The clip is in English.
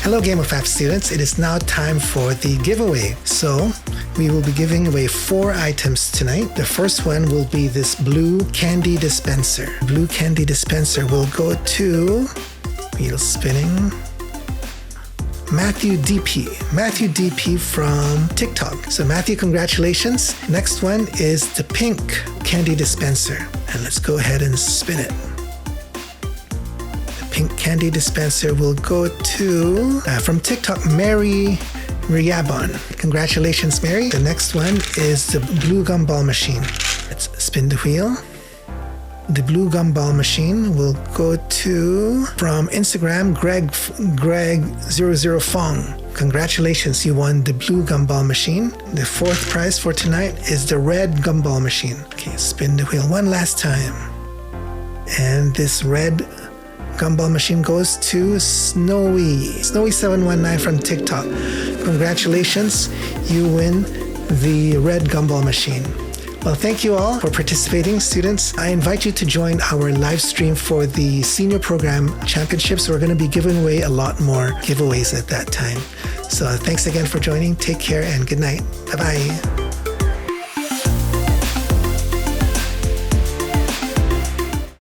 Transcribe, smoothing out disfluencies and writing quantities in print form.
Hello Game of Apps students, it is now time for the giveaway. So we will be giving away 4 items tonight. The first one will be this blue candy dispenser. Blue candy dispenser will go to, wheel spinning, Matthew DP. Matthew DP from TikTok. So Matthew, congratulations. Next one is the pink candy dispenser. And let's go ahead and spin it. Pink candy dispenser will go to, from TikTok, Mary Riabon. Congratulations, Mary. The next one is the blue gumball machine. Let's spin the wheel. The blue gumball machine will go to, from Instagram, Greg00 Fong. Congratulations, you won the blue gumball machine. The 4th prize for tonight is the red gumball machine. Okay, spin the wheel one last time. And this red gumball machine goes to Snowy719 from TikTok. Congratulations, you win the red gumball machine. Well, thank you all for participating, students. I invite you to join our live stream for the senior program championships. We're going to be giving away a lot more giveaways at that time. So thanks again for joining. Take care and good night. Bye-bye.